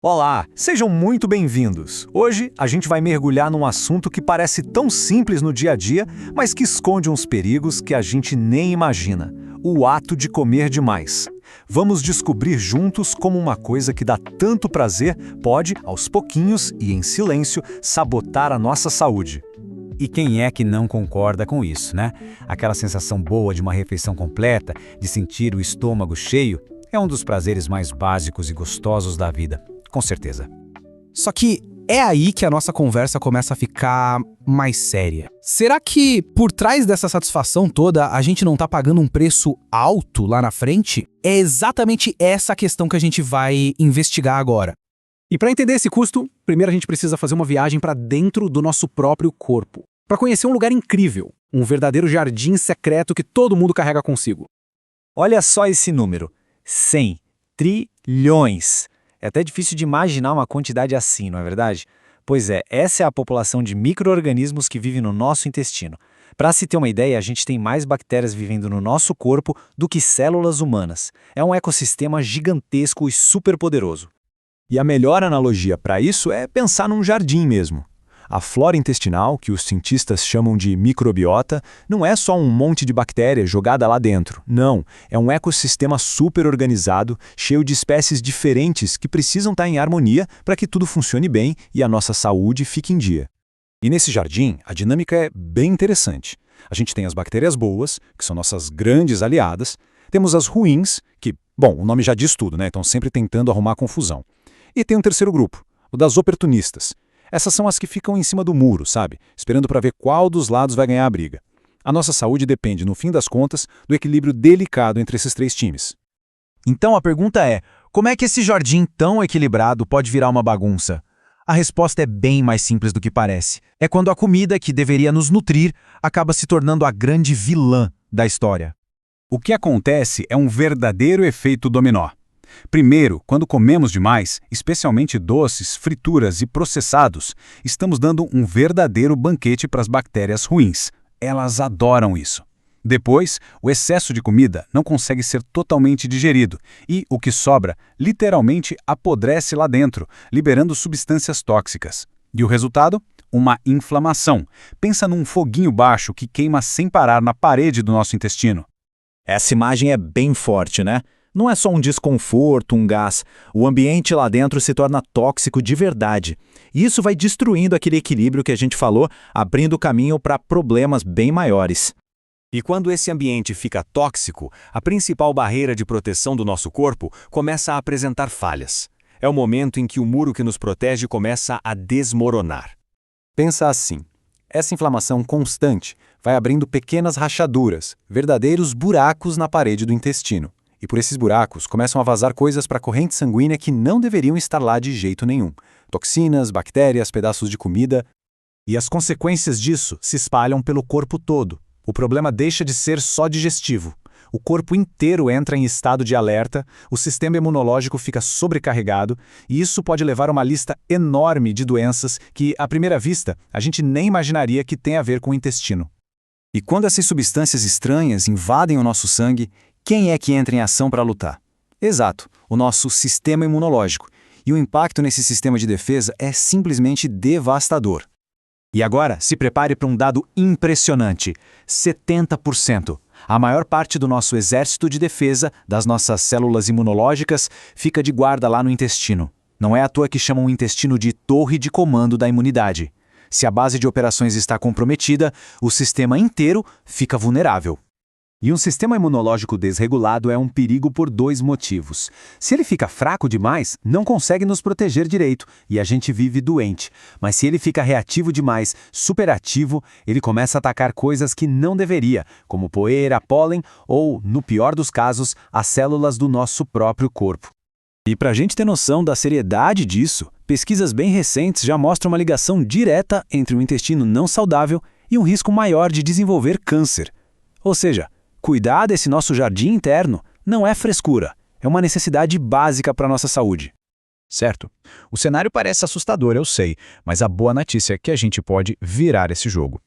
Olá, sejam muito bem-vindos. Hoje a gente vai mergulhar num assunto que parece tão simples no dia a dia, mas que esconde uns perigos que a gente nem imagina: o ato de comer demais. Vamos descobrir juntos como uma coisa que dá tanto prazer pode, aos pouquinhos e em silêncio, sabotar a nossa saúde. E quem é que não concorda com isso, né? Aquela sensação boa de uma refeição completa, de sentir o estômago cheio, é um dos prazeres mais básicos e gostosos da vida, com certeza. Só que é aí que a nossa conversa começa a ficar mais séria. Será que por trás dessa satisfação toda a gente não tá pagando um preço alto lá na frente? É exatamente essa a questão que a gente vai investigar agora. E para entender esse custo, primeiro a gente precisa fazer uma viagem para dentro do nosso próprio corpo, para conhecer um lugar incrível, um verdadeiro jardim secreto que todo mundo carrega consigo. Olha só esse número: 100 trilhões. É até difícil de imaginar uma quantidade assim, não é verdade? Pois é, essa é a população de micro-organismos que vive no nosso intestino. Para se ter uma ideia, a gente tem mais bactérias vivendo no nosso corpo do que células humanas. É um ecossistema gigantesco e superpoderoso. E a melhor analogia para isso é pensar num jardim mesmo. A flora intestinal, que os cientistas chamam de microbiota, não é só um monte de bactérias jogada lá dentro. Não, é um ecossistema super organizado, cheio de espécies diferentes que precisam estar em harmonia para que tudo funcione bem e a nossa saúde fique em dia. E nesse jardim, a dinâmica é bem interessante. A gente tem as bactérias boas, que são nossas grandes aliadas, temos as ruins, que, bom, o nome já diz tudo, né? Estão sempre tentando arrumar confusão. E tem um terceiro grupo, o das oportunistas. Essas são as que ficam em cima do muro, sabe? Esperando para ver qual dos lados vai ganhar a briga. A nossa saúde depende, no fim das contas, do equilíbrio delicado entre esses três times. Então a pergunta é, como é que esse jardim tão equilibrado pode virar uma bagunça? A resposta é bem mais simples do que parece. É quando a comida que deveria nos nutrir acaba se tornando a grande vilã da história. O que acontece é um verdadeiro efeito dominó. Primeiro, quando comemos demais, especialmente doces, frituras e processados, estamos dando um verdadeiro banquete para as bactérias ruins. Elas adoram isso. Depois, o excesso de comida não consegue ser totalmente digerido e o que sobra literalmente apodrece lá dentro, liberando substâncias tóxicas. E o resultado? Uma inflamação. Pensa num foguinho baixo que queima sem parar na parede do nosso intestino. Essa imagem é bem forte, né? Não é só um desconforto, um gás. O ambiente lá dentro se torna tóxico de verdade. E isso vai destruindo aquele equilíbrio que a gente falou, abrindo caminho para problemas bem maiores. E quando esse ambiente fica tóxico, a principal barreira de proteção do nosso corpo começa a apresentar falhas. É o momento em que o muro que nos protege começa a desmoronar. Pensa assim: essa inflamação constante vai abrindo pequenas rachaduras, verdadeiros buracos na parede do intestino. E por esses buracos começam a vazar coisas para a corrente sanguínea que não deveriam estar lá de jeito nenhum. Toxinas, bactérias, pedaços de comida. E as consequências disso se espalham pelo corpo todo. O problema deixa de ser só digestivo. O corpo inteiro entra em estado de alerta, o sistema imunológico fica sobrecarregado, e isso pode levar a uma lista enorme de doenças que, à primeira vista, a gente nem imaginaria que tem a ver com o intestino. E quando essas substâncias estranhas invadem o nosso sangue, quem é que entra em ação para lutar? Exato, o nosso sistema imunológico. E o impacto nesse sistema de defesa é simplesmente devastador. E agora, se prepare para um dado impressionante: 70%. A maior parte do nosso exército de defesa, das nossas células imunológicas, fica de guarda lá no intestino. Não é à toa que chamam o intestino de torre de comando da imunidade. Se a base de operações está comprometida, o sistema inteiro fica vulnerável. E um sistema imunológico desregulado é um perigo por dois motivos. Se ele fica fraco demais, não consegue nos proteger direito e a gente vive doente. Mas se ele fica reativo demais, superativo, ele começa a atacar coisas que não deveria, como poeira, pólen ou, no pior dos casos, as células do nosso próprio corpo. E para a gente ter noção da seriedade disso, pesquisas bem recentes já mostram uma ligação direta entre o intestino não saudável e um risco maior de desenvolver câncer. Ou seja, cuidar desse nosso jardim interno não é frescura, é uma necessidade básica para a nossa saúde. Certo. O cenário parece assustador, eu sei, mas a boa notícia é que a gente pode virar esse jogo.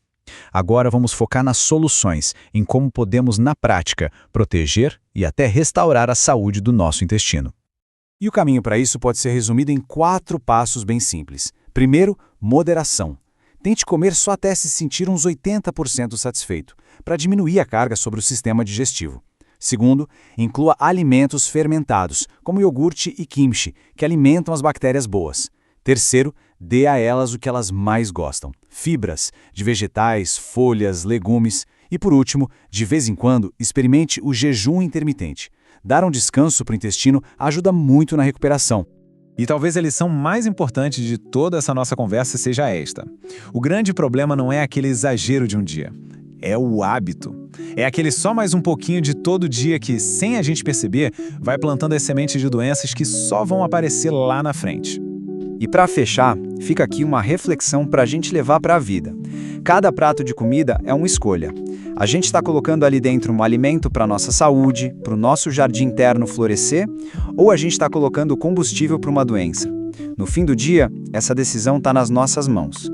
Agora vamos focar nas soluções, em como podemos, na prática, proteger e até restaurar a saúde do nosso intestino. E o caminho para isso pode ser resumido em 4 passos bem simples. Primeiro, moderação. Tente comer só até se sentir uns 80% satisfeito, para diminuir a carga sobre o sistema digestivo. Segundo, inclua alimentos fermentados, como iogurte e kimchi, que alimentam as bactérias boas. Terceiro, dê a elas o que elas mais gostam: fibras, de vegetais, folhas, legumes. E por último, de vez em quando, experimente o jejum intermitente. Dar um descanso para o intestino ajuda muito na recuperação. E talvez a lição mais importante de toda essa nossa conversa seja esta. O grande problema não é aquele exagero de um dia. É o hábito. É aquele só mais um pouquinho de todo dia que, sem a gente perceber, vai plantando as sementes de doenças que só vão aparecer lá na frente. E para fechar, fica aqui uma reflexão para a gente levar para a vida. Cada prato de comida é uma escolha. A gente está colocando ali dentro um alimento para a nossa saúde, para o nosso jardim interno florescer, ou a gente está colocando combustível para uma doença? No fim do dia, essa decisão está nas nossas mãos.